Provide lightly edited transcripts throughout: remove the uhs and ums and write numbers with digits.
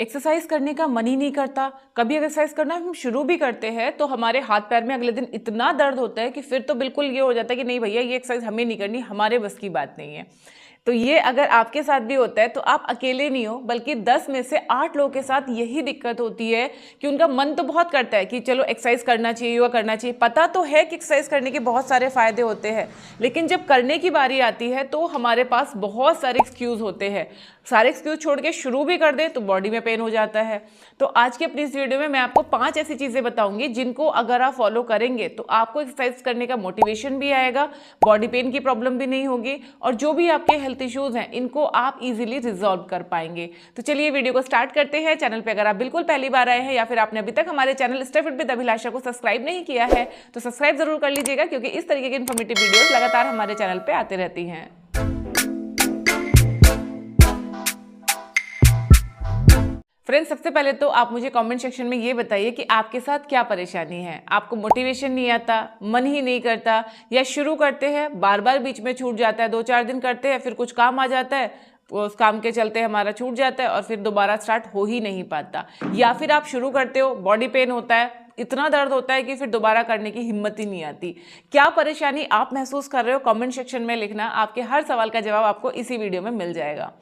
Exercise करने का मन ही नहीं करता। कभी एक्सरसाइज करना हम शुरू भी करते हैं तो हमारे हाथ पैर में अगले दिन इतना दर्द होता है कि फिर तो बिल्कुल ये हो जाता है कि नहीं भैया, ये एक्सरसाइज हमें नहीं करनी, हमारे बस की बात नहीं है। तो ये अगर आपके साथ भी होता है तो आप अकेले नहीं हो, बल्कि 10 में से 8 लोगों के साथ यही दिक्कत होती है कि उनका मन तो बहुत करता है कि चलो एक्सरसाइज करना चाहिए, योगा करना चाहिए, पता तो है कि एक्सरसाइज करने के बहुत सारे फायदे होते हैं, लेकिन जब करने की बारी आती है तो हमारे पास बहुत सारे एक्सक्यूज होते हैं। सारे एक्सक्यूज छोड़ के शुरू भी कर दें तो बॉडी में पेन हो जाता है। तो आज की अपनी इस वीडियो में मैं आपको 5 ऐसी चीज़ें बताऊंगी जिनको अगर आप फॉलो करेंगे तो आपको एक्सरसाइज करने का मोटिवेशन भी आएगा, बॉडी पेन की प्रॉब्लम भी नहीं होगी, और जो भी आपके हेल्थ इश्यूज हैं इनको आप इजीली रिजॉल्व कर पाएंगे। तो चलिए वीडियो को स्टार्ट करते हैं। चैनल पर अगर आप बिल्कुल पहली बार आए हैं या फिर आपने अभी तक हमारे चैनल स्टे फिट विद अभिलाषा को सब्सक्राइब नहीं किया है तो सब्सक्राइब जरूर कर लीजिएगा, क्योंकि इस तरीके की इन्फॉर्मेटिव वीडियोस लगातार हमारे चैनल पे आते रहती हैं। फ्रेंड्स, सबसे पहले तो आप मुझे कमेंट सेक्शन में ये बताइए कि आपके साथ क्या परेशानी है। आपको मोटिवेशन नहीं आता, मन ही नहीं करता, या शुरू करते हैं बार बार बीच में छूट जाता है, 2-4 दिन करते हैं फिर कुछ काम आ जाता है, उस काम के चलते हमारा छूट जाता है और फिर दोबारा स्टार्ट हो ही नहीं पाता, या फिर आप शुरू करते हो बॉडी पेन होता है, इतना दर्द होता है कि फिर दोबारा करने की हिम्मत ही नहीं आती। क्या परेशानी आप महसूस कर रहे हो कमेंट सेक्शन में लिखना, आपके हर सवाल का जवाब आपको इसी वीडियो में मिल जाएगा।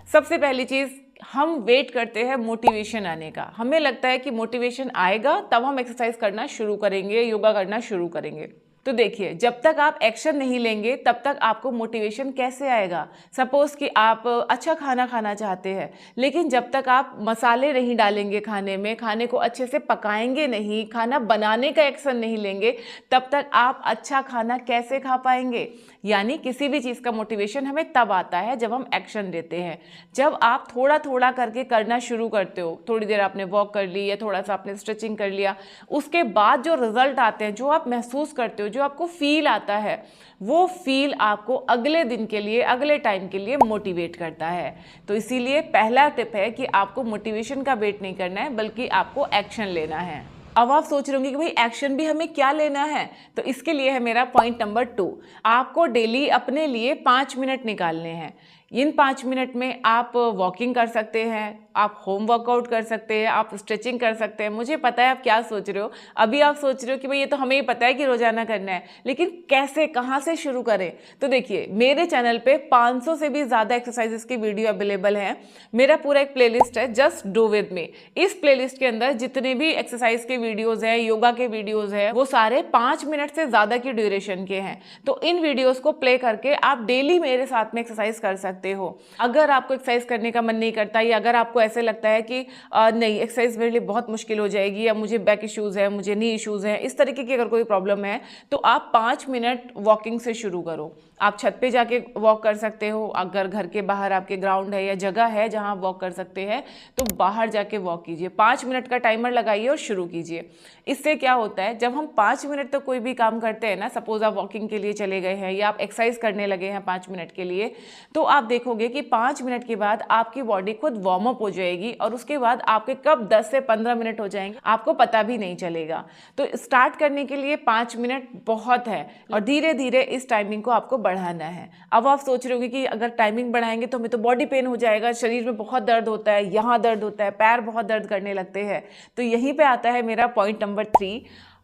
सबसे पहली चीज़, हम वेट करते हैं मोटिवेशन आने का। हमें लगता है कि मोटिवेशन आएगा तब हम एक्सरसाइज करना शुरू करेंगे, योगा करना शुरू करेंगे। तो देखिए, जब तक आप एक्शन नहीं लेंगे तब तक आपको मोटिवेशन कैसे आएगा। सपोज कि आप अच्छा खाना खाना चाहते हैं, लेकिन जब तक आप मसाले नहीं डालेंगे खाने में, खाने को अच्छे से पकाएंगे नहीं, खाना बनाने का एक्शन नहीं लेंगे, तब तक आप अच्छा खाना कैसे खा पाएंगे। यानी किसी भी चीज़ का मोटिवेशन हमें तब आता है जब हम एक्शन लेते हैं। जब आप थोड़ा थोड़ा करके करना शुरू करते हो, थोड़ी देर आपने वॉक कर ली या थोड़ा सा आपने स्ट्रेचिंग कर लिया, उसके बाद जो रिजल्ट आते हैं, जो आप महसूस करते हो, जो आपको फील आता है, वो फील आपको अगले दिन के लिए, अगले टाइम के लिए मोटिवेट करता है। तो इसीलिए पहला टिप है कि आपको मोटिवेशन का वेट नहीं करना है, बल्कि आपको एक्शन लेना है। अब आप सोच रहे होंगे कि भाई एक्शन भी हमें क्या लेना है, तो इसके लिए है मेरा पॉइंट नंबर 2। आपको डेली अपने लिए 5 मिनट निकालने हैं। इन 5 मिनट में आप वॉकिंग कर सकते हैं, आप होम वर्कआउट कर सकते हैं, आप स्ट्रेचिंग कर सकते हैं। मुझे पता है आप क्या सोच रहे हो, अभी आप सोच रहे हो कि भाई ये तो हमें ही पता है कि रोजाना करना है, लेकिन कैसे, कहाँ से शुरू करें। तो देखिए, मेरे चैनल पे 500 से भी ज़्यादा एक्सरसाइजेस की वीडियो अवेलेबल है। मेरा पूरा एक प्लेलिस्ट है, जस्ट डू विद मी। इस प्लेलिस्ट के अंदर जितने भी एक्सरसाइज के वीडियोज़ हैं, योगा के वीडियोज़ हैं, वो सारे 5 मिनट से ज़्यादा की ड्यूरेशन के हैं। तो इन वीडियोज़ को प्ले करके आप डेली मेरे साथ में एक्सरसाइज कर सकते हो। अगर आपको एक्सरसाइज करने का मन नहीं करता, या अगर आपको ऐसे लगता है कि नहीं, एक्सरसाइज मेरे लिए बहुत मुश्किल हो जाएगी, या मुझे बैक इश्यूज़ है, मुझे नी इश्यूज़ हैं, इस तरीके की अगर कोई प्रॉब्लम है, तो आप 5 मिनट वॉकिंग से शुरू करो। आप छत पे जाके वॉक कर सकते हो, अगर घर के बाहर आपके ग्राउंड है या जगह है जहाँ आप वॉक कर सकते हैं तो बाहर जाके वॉक कीजिए। 5 मिनट का टाइमर लगाइए और शुरू कीजिए। इससे क्या होता है, जब हम 5 मिनट तक कोई भी काम करते हैं ना, सपोज आप वॉकिंग के लिए चले गए हैं या आप एक्सरसाइज करने लगे हैं 5 मिनट के लिए, तो आप देखोगे कि 5 मिनट के बाद आपकी बॉडी खुद वार्म अप हो जाएगी, और उसके बाद आपके कब 10 से 15 मिनट हो जाएंगे आपको पता भी नहीं चलेगा। तो स्टार्ट करने के लिए 5 मिनट बहुत है, और धीरे धीरे इस टाइमिंग को आपको बढ़ाना है। अब आप सोच रहे होंगे कि अगर टाइमिंग बढ़ाएंगे तो हमें तो बॉडी पेन हो जाएगा, शरीर में बहुत दर्द होता है, यहाँ दर्द होता है, पैर बहुत दर्द करने लगते हैं। तो यहीं पे आता है मेरा पॉइंट नंबर 3।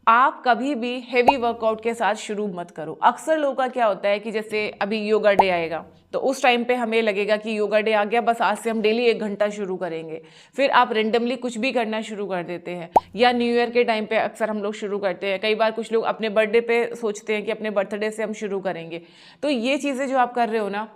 आप कभी भी हेवी वर्कआउट के साथ शुरू मत करो। अक्सर लोगों का क्या होता है कि जैसे अभी योगा डे आएगा तो उस टाइम पे हमें लगेगा कि योगा डे आ गया, बस आज से हम डेली 1 घंटा शुरू करेंगे। फिर आप रेंडमली कुछ भी करना शुरू कर देते हैं। या न्यू ईयर के टाइम पे अक्सर हम लोग शुरू करते हैं। कई बार कुछ लोग अपने बर्थडे पे सोचते हैं कि अपने बर्थडे से हम शुरू करेंगे। तो ये चीज़ें जो आप कर रहे हो ना,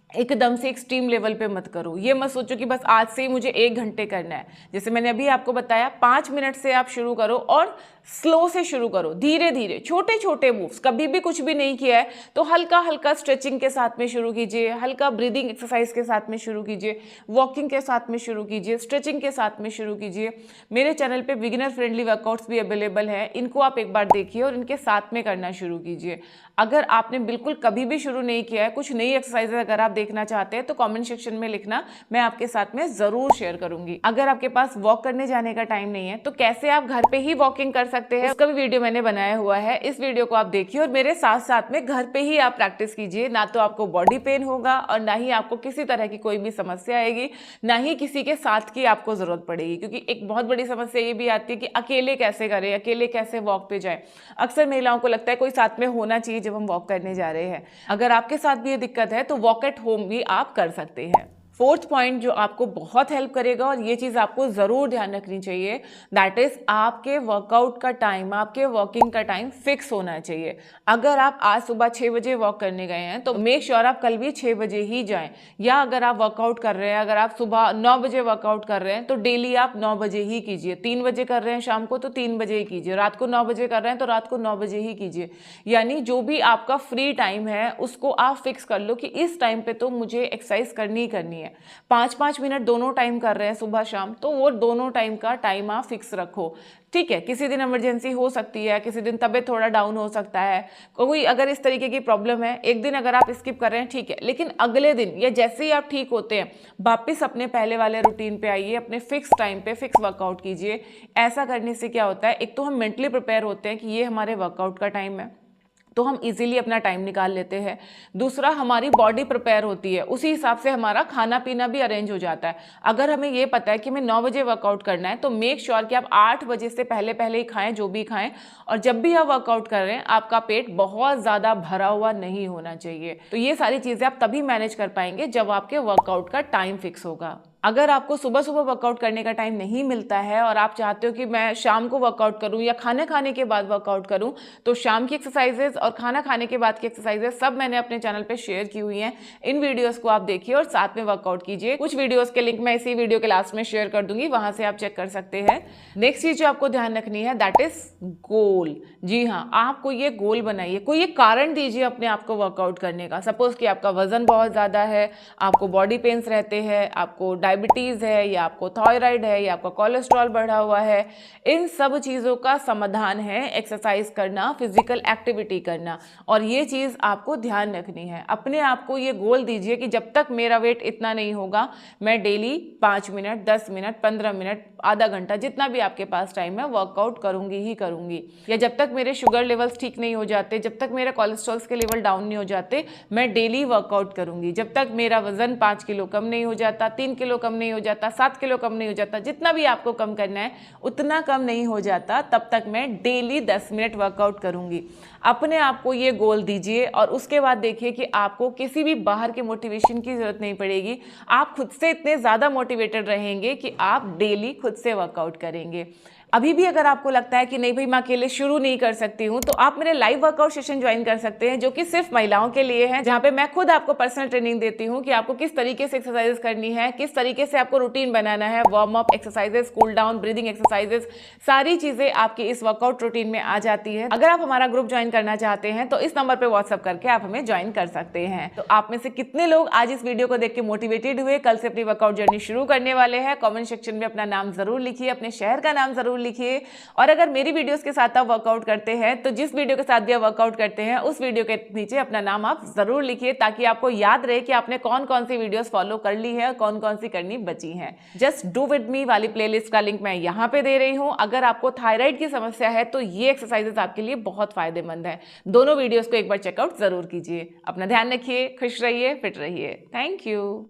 एकदम से एक्सट्रीम लेवल पे मत करो। ये मत सोचो कि बस आज से ही मुझे 1 घंटे करना है। जैसे मैंने अभी आपको बताया, 5 मिनट से आप शुरू करो, और स्लो से शुरू करो, धीरे धीरे, छोटे छोटे मूव्स। कभी भी कुछ भी नहीं किया है तो हल्का हल्का स्ट्रेचिंग के साथ में शुरू कीजिए, हल्का ब्रीदिंग एक्सरसाइज के साथ में शुरू कीजिए, वॉकिंग के साथ में शुरू कीजिए, स्ट्रेचिंग के साथ में शुरू कीजिए। मेरे चैनल पे बिगिनर फ्रेंडली वर्कआउट्स भी अवेलेबल है, इनको आप एक बार देखिए और इनके साथ में करना शुरू कीजिए। अगर आपने बिल्कुल कभी भी शुरू नहीं किया है, कुछ नई एक्सरसाइज अगर आप देखना चाहते हैं तो कमेंट सेक्शन में लिखना, मैं आपके साथ में जरूर शेयर करूंगी। अगर आपके पास वॉक करने जाने का टाइम नहीं है तो कैसे आप घर पे ही वॉकिंग कर सकते हैं, उसका भी वीडियो मैंने बनाया हुआ है। इस वीडियो को आप देखिए और मेरे साथ साथ में घर पे ही आप प्रैक्टिस कीजिए। ना तो आपको बॉडी पेन होगा और ना ही आपको किसी तरह की कोई भी समस्या आएगी, ना ही किसी के साथ की आपको जरूरत पड़ेगी। क्योंकि एक बहुत बड़ी समस्या ये भी आती है कि अकेले कैसे करें, अकेले कैसे वॉक पे जाए। अक्सर महिलाओं को लगता है कोई साथ में होना चाहिए जब हम वॉक करने जा रहे हैं। अगर आपके साथ भी ये दिक्कत है तो वॉक एट होम भी आप कर सकते हैं। फोर्थ पॉइंट जो आपको बहुत हेल्प करेगा और ये चीज़ आपको ज़रूर ध्यान रखनी चाहिए, दैट इज़ आपके वर्कआउट का टाइम, आपके वॉकिंग का टाइम फिक्स होना चाहिए। अगर आप आज सुबह 6 बजे वॉक करने गए हैं तो मेक श्योर आप कल भी 6 बजे ही जाएं। या अगर आप वर्कआउट कर रहे हैं, अगर आप सुबह 9 बजे वर्कआउट कर रहे हैं तो डेली आप 9 बजे ही कीजिए। 3 बजे कर रहे हैं शाम को तो 3 बजे ही कीजिए। रात को 9 बजे कर रहे हैं तो रात को 9 बजे ही कीजिए। यानी जो भी आपका फ्री टाइम है उसको आप फिक्स कर लो कि इस टाइम पे तो मुझे एक्सरसाइज करनी ही करनी है। 5-5 मिनट दोनों टाइम कर रहे हैं सुबह शाम, तो वो दोनों टाइम का टाइम आप फिक्स रखो। ठीक है, किसी दिन इमरजेंसी हो सकती है, किसी दिन तबीयत थोड़ा डाउन हो सकता है, कोई अगर इस तरीके की प्रॉब्लम है, एक दिन अगर आप स्किप कर रहे हैं ठीक है, लेकिन अगले दिन या जैसे ही आप ठीक होते हैं वापस अपने पहले वाले रूटीन पे आइए, अपने फिक्स टाइम पे फिक्स वर्कआउट कीजिए। ऐसा करने से क्या होता है, एक तो हम मेंटली प्रिपेयर होते हैं कि ये हमारे वर्कआउट का टाइम है तो हम इजीली अपना टाइम निकाल लेते हैं। दूसरा, हमारी बॉडी प्रिपेयर होती है, उसी हिसाब से हमारा खाना पीना भी अरेंज हो जाता है। अगर हमें ये पता है कि हमें 9 बजे वर्कआउट करना है तो मेक श्योर कि आप 8 बजे से पहले पहले ही खाएं, जो भी खाएं। और जब भी आप वर्कआउट कर रहे हैं आपका पेट बहुत ज़्यादा भरा हुआ नहीं होना चाहिए। तो ये सारी चीज़ें आप तभी मैनेज कर पाएंगे जब आपके वर्कआउट का टाइम फिक्स होगा। अगर आपको सुबह सुबह वर्कआउट करने का टाइम नहीं मिलता है और आप चाहते हो कि मैं शाम को वर्कआउट करूं या खाना खाने के बाद वर्कआउट करूं, तो शाम की एक्सरसाइजेज और खाना खाने के बाद की एक्सरसाइजेज सब मैंने अपने चैनल पे शेयर की हुई हैं। इन वीडियोस को आप देखिए और साथ में वर्कआउट कीजिए। कुछ वीडियोस के लिंक मैं इसी वीडियो के लास्ट में शेयर कर दूंगी, वहां से आप चेक कर सकते हैं। नेक्स्ट चीज जो आपको ध्यान रखनी है दैट इज गोल। जी हाँ, आपको ये गोल बनाइए, कोई ये कारण दीजिए अपने आप को वर्कआउट करने का। सपोज कि आपका वजन बहुत ज्यादा है, आपको बॉडी पेन्स रहते हैं, आपको डायबिटीज है, या आपको थायराइड है, या आपका कोलेस्ट्रॉल बढ़ा हुआ है। इन सब चीज़ों का समाधान है एक्सरसाइज करना, फिजिकल एक्टिविटी करना। और ये चीज़ आपको ध्यान रखनी है। अपने आप को ये गोल दीजिए कि जब तक मेरा वेट इतना नहीं होगा मैं डेली 5 मिनट, 10 मिनट, 15 मिनट, आधा घंटा, जितना भी आपके पास टाइम है वर्कआउट करूंगी ही करूंगी। या जब तक मेरे शुगर लेवल्स ठीक नहीं हो जाते, जब तक मेरे कोलेस्ट्रॉल्स के लेवल डाउन नहीं हो जाते, मैं डेली वर्कआउट करूंगी। जब तक मेरा वजन 5 किलो कम नहीं हो जाता, 3 किलो कम नहीं हो जाता, 7 किलो कम नहीं हो जाता, जितना भी आपको कम करना है उतना कम नहीं हो जाता, तब तक मैं डेली 10 मिनट वर्कआउट करूंगी। अपने आप को ये गोल दीजिए और उसके बाद देखिए कि आपको किसी भी बाहर के मोटिवेशन की जरूरत नहीं पड़ेगी। आप खुद से इतने ज़्यादा मोटिवेटेड रहेंगे कि आप डेली खुद से वर्कआउट करेंगे। अभी भी अगर आपको लगता है कि नहीं भाई मैं अकेले शुरू नहीं कर सकती हूँ, तो आप मेरे लाइव वर्कआउट सेशन ज्वाइन कर सकते हैं जो कि सिर्फ महिलाओं के लिए है, जहाँ पे मैं खुद आपको पर्सनल ट्रेनिंग देती हूँ कि आपको किस तरीके से एक्सरसाइजेस करनी है, किस तरीके से आपको रूटीन बनाना है, warm up exercises, cool down, breathing exercises, सारी चीजें आपकी इस वर्कआउट रूटीन में आ जाती है। अगर आप हमारा ग्रुप ज्वाइन करना चाहते हैं तो इस नंबर पर व्हाट्सअप करके आप हमें ज्वाइन कर सकते हैं। तो आप में से कितने लोग आज इस वीडियो को देख के मोटिवेटेड हुए, कल से अपनी वर्कआउट जर्नी शुरू करने वाले हैं? कॉमेंट सेक्शन में अपना नाम जरूर लिखिए, अपने शहर का नाम जरूर लिखिए। और अगर मेरी वीडियोस के साथ आप वर्कआउट करते हैं तो जिस वीडियो के साथ भी आप वर्कआउट करते हैं उस वीडियो के नीचे अपना नाम आप जरूर लिखिए, ताकि आपको याद रहे कि आपने कौन कौन सी वीडियोस फॉलो कर ली है और कौन कौन सी करनी बची हैं। जस्ट डू विद मी वाली प्लेलिस्ट का लिंक मैं यहाँ पे दे रही हूँ। अगर आपको थायराइड की समस्या है तो ये एक्सरसाइजेस आपके लिए बहुत फायदेमंद है। दोनों वीडियोस को एक बार चेकआउट जरूर कीजिए। अपना ध्यान रखिए, खुश रहिए, फिट रहिए। Thank you.